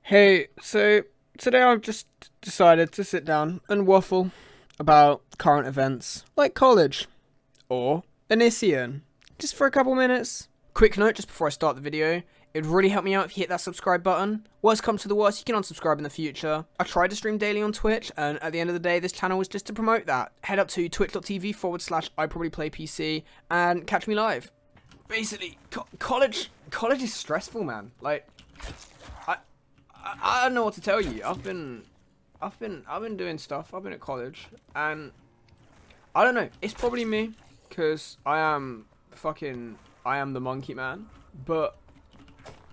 Hey, so today I've just decided to sit down and waffle about current events like college or Elysian, just for a couple minutes. Quick note just before I start the video, it would really help me out if you hit that subscribe button. Worst comes to the worst, you can unsubscribe in the future. I tried to stream daily on Twitch, and at the end of the day, this channel was just to promote that. Head up to twitch.tv/iprobablyplaypc and catch me live. Basically, college is stressful, man. Like, I don't know what to tell you. I've been doing stuff. I've been at college, and I don't know. It's probably me, cause I am the monkey man. But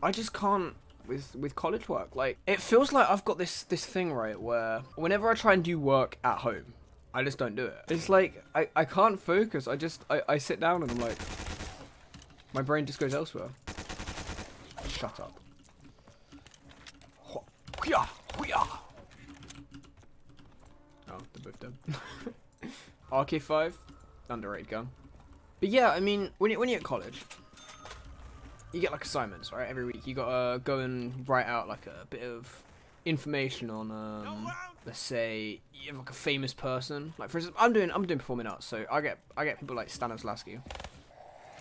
I just can't with college work. Like, it feels like I've got this thing, right, where whenever I try and do work at home, I just don't do it. It's like I can't focus. I sit down and I'm like, my brain just goes elsewhere. Shut up. Oh, they're both dead. RK5, underrated gun. But yeah, I mean, when you're at college, you get like assignments, right? Every week, you gotta go and write out like a bit of information on, let's say you have like a famous person. Like for instance, I'm doing performing arts, so I get people like Stanislavski.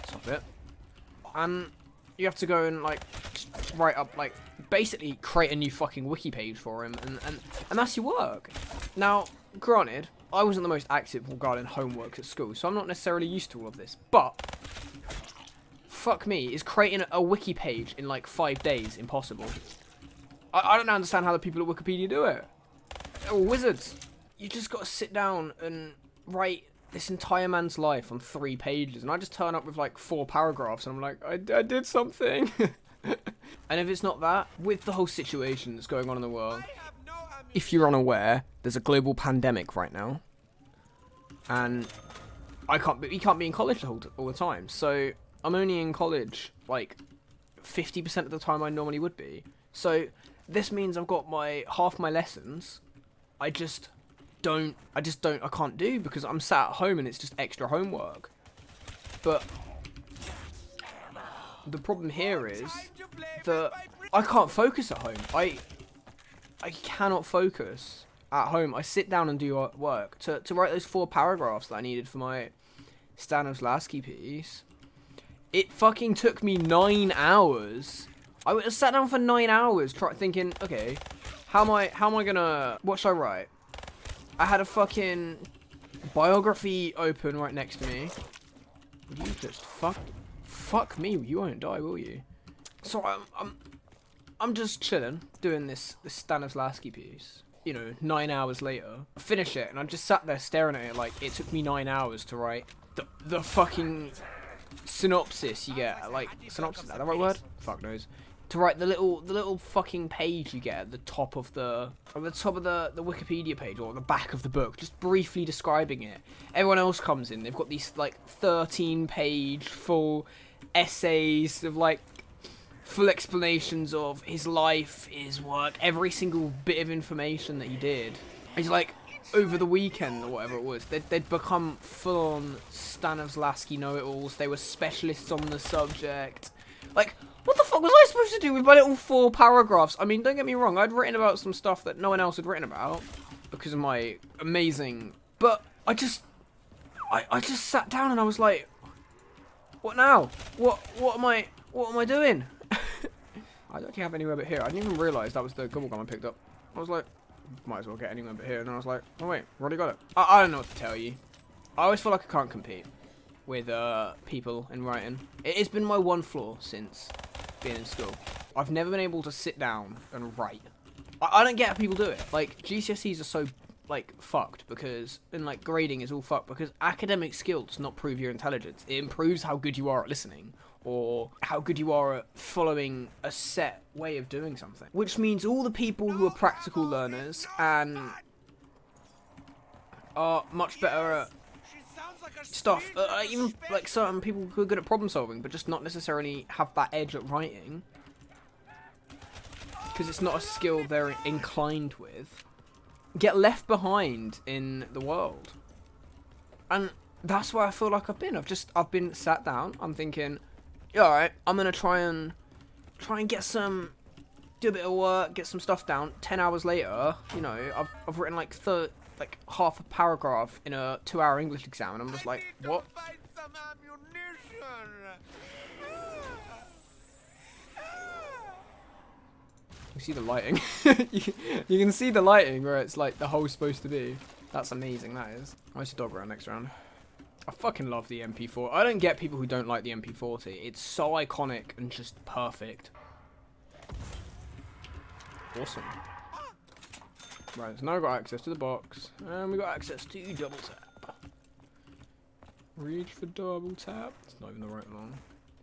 Stop it. And you have to go and like write up, like basically create a new fucking wiki page for him, and that's your work. Now, granted, I wasn't the most active regarding homework at school, so I'm not necessarily used to all of this, but fuck me, is creating a wiki page in like 5 days impossible? I don't understand how the people at Wikipedia do it. They're all wizards. You just gotta sit down and write this entire man's life on 3 pages, and I just turn up with like 4 paragraphs, and I'm like, I did something. And if it's not that, with the whole situation that's going on in the world, if you're unaware, there's a global pandemic right now, and we can't be in college all the time, so I'm only in college like 50% of the time I normally would be. So this means I've got half my lessons I can't do because I'm sat at home and it's just extra homework. But the problem here is that I can't focus at home. I cannot focus at home. I sit down and do work. To write those 4 paragraphs that I needed for my Stanislavski piece, it fucking took me 9 hours. I sat down for 9 hours thinking, okay, how am I gonna, what should I write? I had a fucking biography open right next to me. You just fuck me, you won't die, will you? So I'm just chilling, doing this Stanislavski piece. You know, 9 hours later, I finish it, and I just sat there staring at it like it took me 9 hours to write the fucking synopsis you get. Like, synopsis, is that the right word? Fuck knows. To write the little fucking page you get at the top of the Wikipedia page, or the back of the book, just briefly describing it. Everyone else comes in, they've got these like 13-page full essays of like full explanations of his life, his work, every single bit of information that he did. It's like over the weekend or whatever it was, they'd become full-on Stanislavski know-it-alls. They were specialists on the subject. Like, what the fuck was I supposed to do with my little 4 paragraphs? I mean, don't get me wrong, I'd written about some stuff that no one else had written about because of my amazing... But I just sat down and I was like, what now? What am I doing? I don't actually have anywhere but here. I didn't even realise that was the gobble gum I picked up. I was like, might as well get anywhere but here. And then I was like, oh wait, already got it. I don't know what to tell you. I always feel like I can't compete with people in writing. It has been my one flaw since being in school. I've never been able to sit down and write. I don't get how people do it. Like, GCSEs are so like fucked because, and like grading is all fucked because academic skill does not prove your intelligence. It improves how good you are at listening or how good you are at following a set way of doing something. Which means all the people who are practical learners and are much better at stuff, even like certain people who are good at problem solving but just not necessarily have that edge at writing because it's not a skill they're inclined with, get left behind in the world. And that's where I feel like I've been sat down. I'm thinking, yeah, alright, I'm gonna try and get some do a bit of work, get some stuff down. 10 hours later, you know, I've written like half a paragraph in a 2-hour English exam, and I'm just like, what? You see the lighting. you can see the lighting where it's like the hole's supposed to be. That's amazing, that is. Where's the dog around next round? I fucking love the MP4. I don't get people who don't like the MP40. It's so iconic and just perfect. Awesome. Right, so now we've got access to the box. And we've got access to double tap. Reach for double tap. It's not even the right one.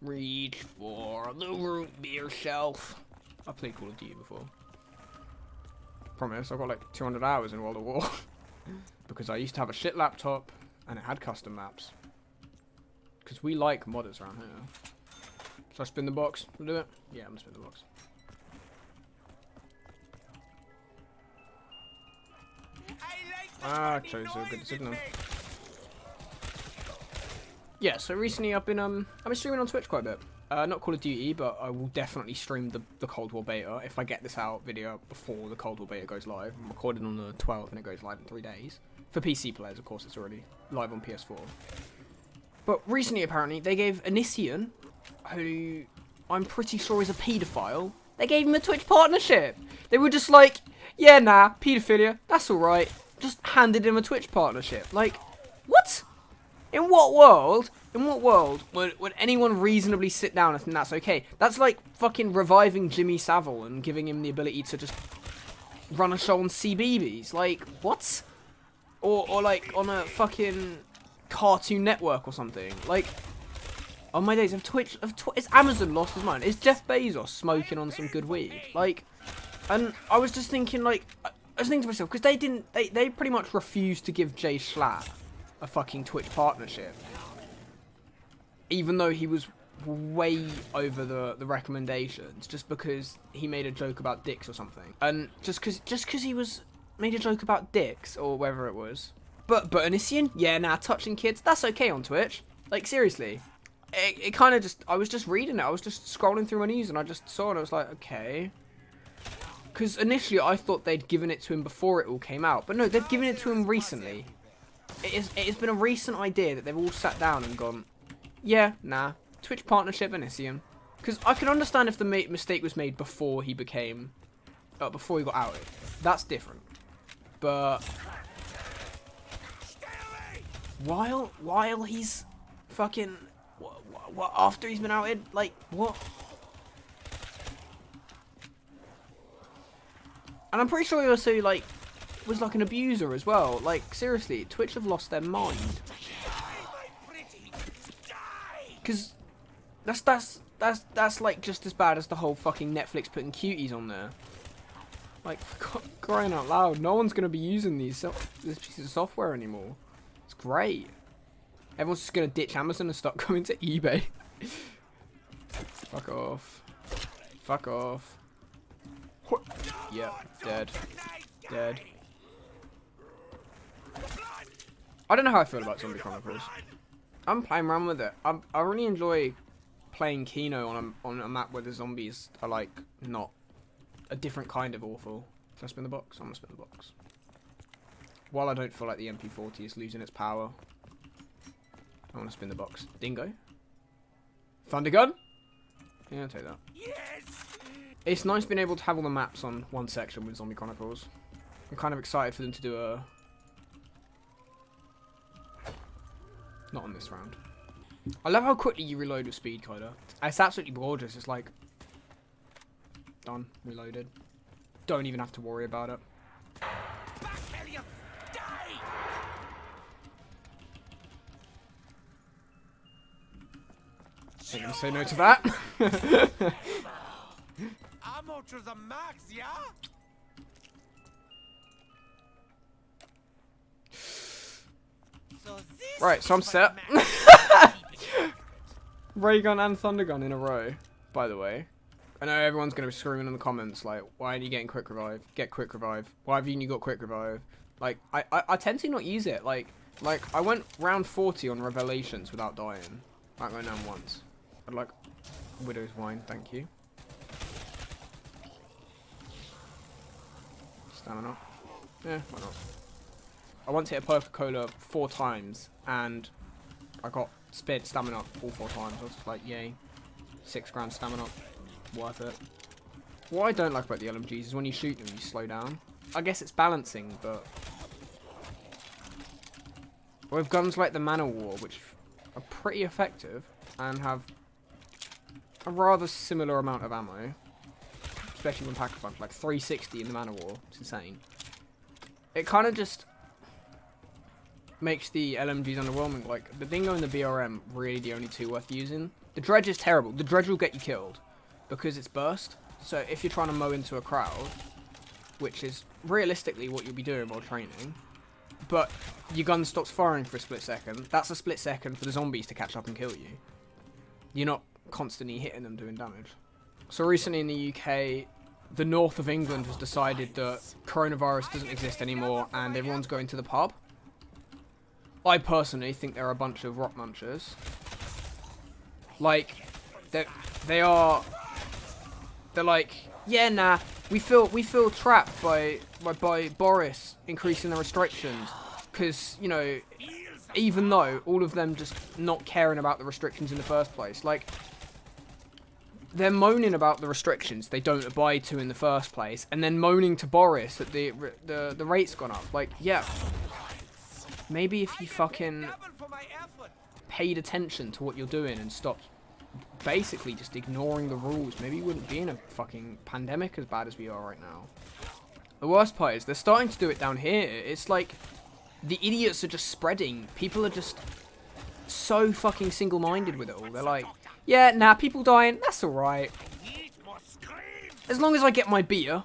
Reach for the root beer shelf. I played Call of Duty before. Promise, I've got like 200 hours in World of War. Because I used to have a shit laptop and it had custom maps. Because we like modders around here. Shall I spin the box? We'll do it? Yeah, I'm gonna spin the box. Ah, chose a good signal. Yeah, so recently I've been streaming on Twitch quite a bit. Not Call of Duty, but I will definitely stream the Cold War beta if I get this out video before the Cold War beta goes live. I'm recording on the 12th and it goes live in 3 days. For PC players, of course, it's already live on PS4. But recently, apparently, they gave Anissian, who I'm pretty sure is a paedophile, they gave him a Twitch partnership. They were just like, yeah, nah, paedophilia, that's alright. Just handed him a Twitch partnership. Like, what? In what world would anyone reasonably sit down and think that's okay? That's like fucking reviving Jimmy Savile and giving him the ability to just run a show on CBeebies. Like, what? Or like on a fucking Cartoon Network or something. Like, on my days of Twitch, is Amazon lost his mind? Is Jeff Bezos smoking on some good weed? Like, and I was just thinking, like, I was thinking to myself, because they pretty much refused to give Jay Schlatt a fucking Twitch partnership, even though he was way over the recommendations, just because he made a joke about dicks or something, and just because he made a joke about dicks or whatever it was. But Anissian, yeah, nah, touching kids, that's okay on Twitch. Like, seriously, it kind of just, I was just reading it, I was just scrolling through my news and I just saw it and I was like, okay. Because initially I thought they'd given it to him before it all came out, but no, they've given it to him recently. It's been a recent idea that they've all sat down and gone, yeah, nah, Twitch partnership Anissian. Because I can understand if the mistake was made before he became, before he got outed. That's different. But while he's fucking, what after he's been outed, like, what? And I'm pretty sure he also, like, was like an abuser as well. Like, seriously, Twitch have lost their mind. Because that's like just as bad as the whole fucking Netflix putting cuties on there. Like, for crying out loud, no one's gonna be using this piece of software anymore. It's great. Everyone's just gonna ditch Amazon and start going to eBay. Fuck off. Fuck off. Yep, dead. Dead. I don't know how I feel about Zombie Chronicles. I'm playing around with it. I really enjoy playing Kino on a map where the zombies are like not a different kind of awful. Should I spin the box? I'm gonna spin the box. While I don't feel like the MP40 is losing its power, I want to spin the box. Dingo? Thunder gun? Yeah, I'll take that. Yes! It's nice being able to have all the maps on one section with Zombie Chronicles. I'm kind of excited for them to do a... Not on this round. I love how quickly you reload with speed, Coda. It's absolutely gorgeous. It's like... Done. Reloaded. Don't even have to worry about it. I'm gonna say no to that. Ammo to the max, yeah? Right, so I'm set. Ray gun and thunder gun in a row, by the way. I know everyone's going to be screaming in the comments, like, why aren't you getting quick revive? Get quick revive. Why have you got quick revive? Like, I tend to not use it. Like, I went round 40 on Revelations without dying. That went down once. I'd like Widow's Wine, thank you. Can I not? Yeah, why not? I once hit a Coca-Cola 4 times, and I got spared stamina all 4 times. I was just like, yay. 6 grand stamina. Worth it. What I don't like about the LMGs is when you shoot them, you slow down. I guess it's balancing, but... with guns like the Man of War, which are pretty effective, and have a rather similar amount of ammo, especially when pack-a-punch, like 360 in the Man of War. It's insane. It kind of just makes the LMGs underwhelming. Like, the Dingo and the BRM, really the only 2 worth using. The Dredge is terrible. The Dredge will get you killed because it's burst. So if you're trying to mow into a crowd, which is realistically what you'll be doing while training, but your gun stops firing for a split second, that's a split second for the zombies to catch up and kill you. You're not constantly hitting them doing damage. So recently in the UK, the north of England has decided that coronavirus doesn't exist anymore and everyone's going to the pub. I personally think they're a bunch of rock munchers. Like, they're like, yeah, nah, we feel trapped by Boris increasing the restrictions, because, you know, even though all of them just not caring about the restrictions in the first place, like, they're moaning about the restrictions they don't abide to in the first place, and then moaning to Boris that the rate's gone up. Like, yeah, maybe if you fucking paid attention to what you're doing and stopped basically just ignoring the rules, maybe you wouldn't be in a fucking pandemic as bad as we are right now. The worst part is they're starting to do it down here. It's like the idiots are just spreading. People are just so fucking single-minded with it all. They're like, yeah, nah, people dying, that's alright. As long as I get my beer,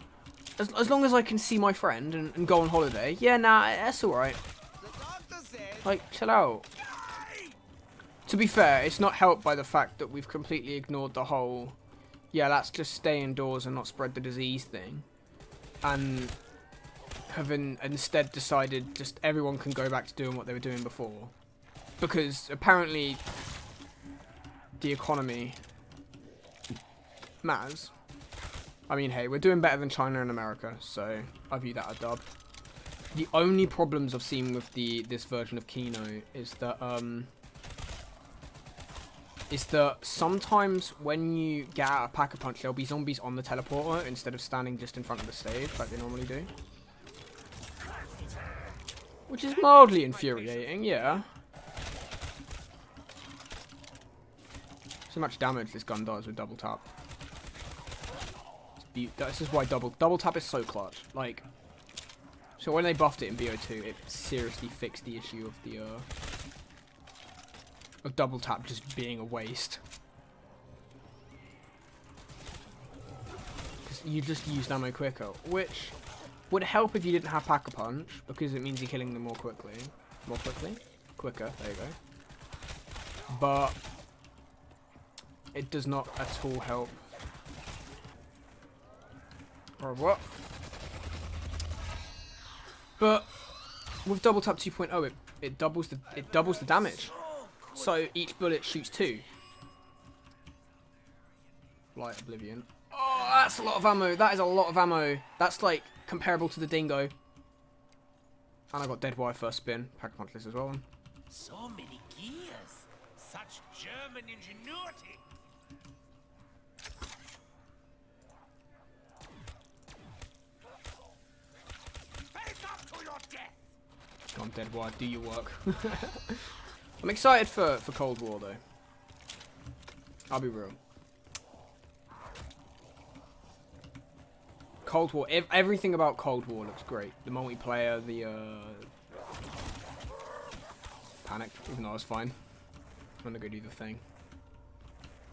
as long as I can see my friend and go on holiday, yeah, nah, that's alright. Like, chill out. To be fair, it's not helped by the fact that we've completely ignored the whole, yeah, let's just stay indoors and not spread the disease thing. And have instead decided just everyone can go back to doing what they were doing before. Because apparently the economy matters. I mean, hey, we're doing better than China and America, so I view that a dub. The only problems I've seen with this version of Kino is that sometimes when you get out of Pack-a-Punch, there'll be zombies on the teleporter instead of standing just in front of the stage like they normally do. Which is mildly infuriating, yeah. So much damage this gun does with double tap. This is why double tap is so clutch. Like, so when they buffed it in BO2, it seriously fixed the issue of the of double tap just being a waste. Because you just used ammo quicker, which would help if you didn't have Pack-a-Punch, because it means you're killing them more quickly. Quicker, there you go. But it does not at all help. Or what? But with double tap 2.0, it doubles the damage. So each bullet shoots 2. Light Oblivion. Oh, that's a lot of ammo. That is a lot of ammo. That's like comparable to the Dingo. And I got Dead Wire first spin. Pack-a-Punch this as well. So many gears. Such German ingenuity. Face up to your death. Come on, Dead Wire, do your work. I'm excited for Cold War though. I'll be real. Cold War, everything about Cold War looks great. The multiplayer, the panic, even though I was fine. I'm gonna go do the thing.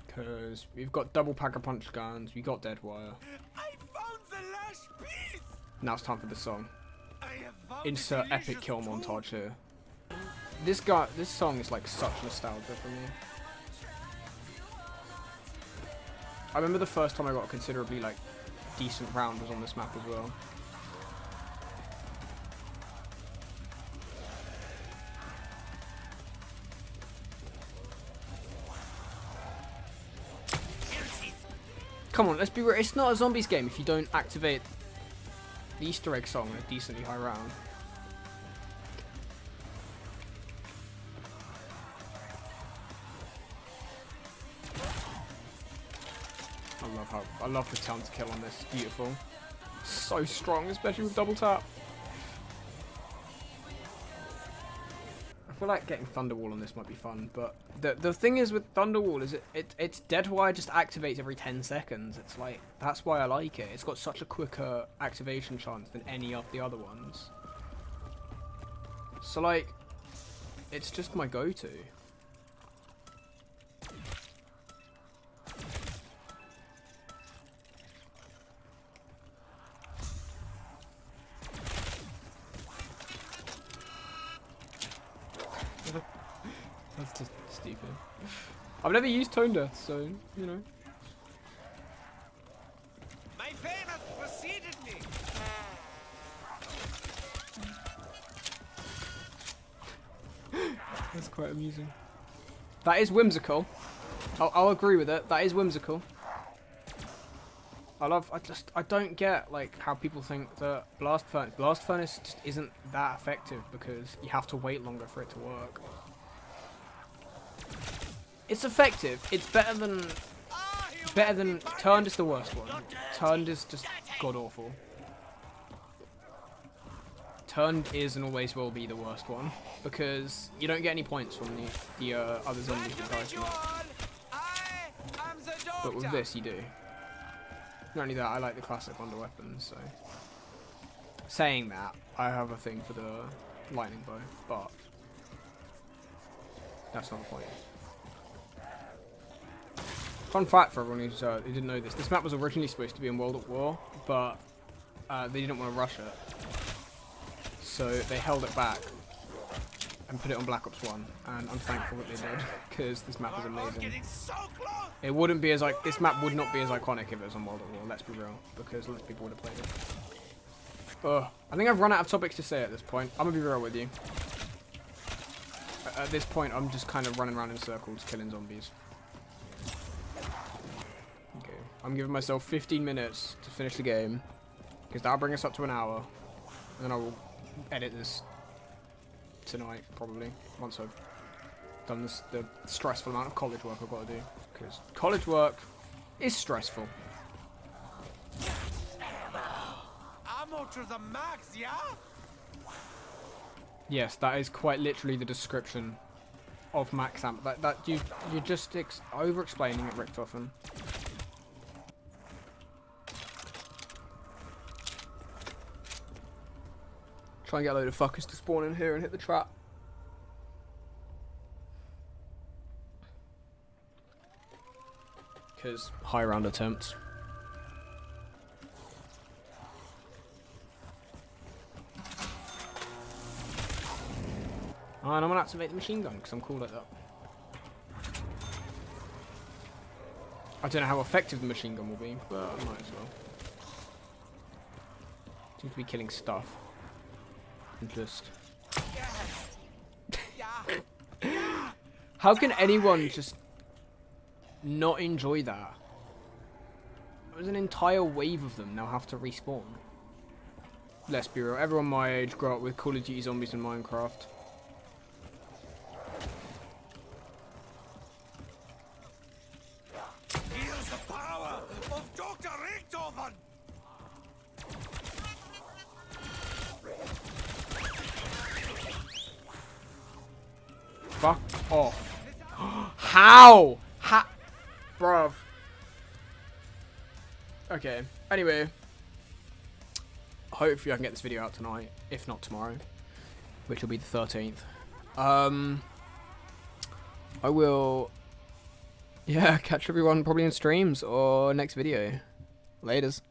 Cause we've got double Pack-a-Punch guns, we got Dead Wire. I found the last piece. Now it's time for the song. I have found Insert the epic delicious kill tool. montage here. This song is like such nostalgia for me. I remember the first time I got a considerably like decent round was on this map as well. Come on, let's be real. It's not a zombies game if you don't activate the Easter egg song at a decently high round. I love the time to kill on this. It's beautiful. So strong, especially with double tap. I feel like getting Thunderwall on this might be fun, but the thing is with Thunderwall is it's Deadwire just activates every 10 seconds. It's like, that's why I like it. It's got such a quicker activation chance than any of the other ones. So like, it's just my go-to. That's just stupid. I've never used Tone Death, so, you know. My fame has preceded me. That's quite amusing. That is whimsical. I'll agree with it. That is whimsical. I don't get, like, how people think that Blast Furnace just isn't that effective because you have to wait longer for it to work. It's effective. It's better than Turned is the worst one. Turned is just god awful. Turned is and always will be the worst one because you don't get any points from the other zombies that die from it. But with this you do. Not only that, I like the classic Wonder weapons, so. Saying that, I have a thing for the lightning bow, but that's not the point. Fun fact for everyone who didn't know this map was originally supposed to be in World at War, but they didn't want to rush it. So they held it back and put it on Black Ops 1, and I'm thankful that they did, because this map is amazing. It wouldn't be as this map would not be as iconic if it was on World at War, let's be real, because less people would have played it. Ugh. I think I've run out of topics to say at this point. I'm gonna be real with you. At this point, I'm just kind of running around in circles, killing zombies. Okay, I'm giving myself 15 minutes to finish the game, because that'll bring us up to an hour, and then I will edit this tonight, probably, once I've done the stressful amount of college work I've got to do, because college work is stressful. Ammo to the max, yeah? Yes, that is quite literally the description of max amp. That you're just over-explaining it, Richtofen. Try and get a load of fuckers to spawn in here and hit the trap. Because high round attempts. Oh, and I'm gonna activate the machine gun because I'm cool like that. I don't know how effective the machine gun will be, but I might as well. Seems to be killing stuff. And just... How can anyone just not enjoy that? There's an entire wave of them now have to respawn. Let's be real, everyone my age grew up with Call of Duty Zombies and Minecraft. Here's the power of Dr. Richtofen! Fuck off. How? Bruv. Okay, anyway. Hopefully I can get this video out tonight, if not tomorrow, which will be the 13th. I will, yeah, catch everyone probably in streams or next video. Laters.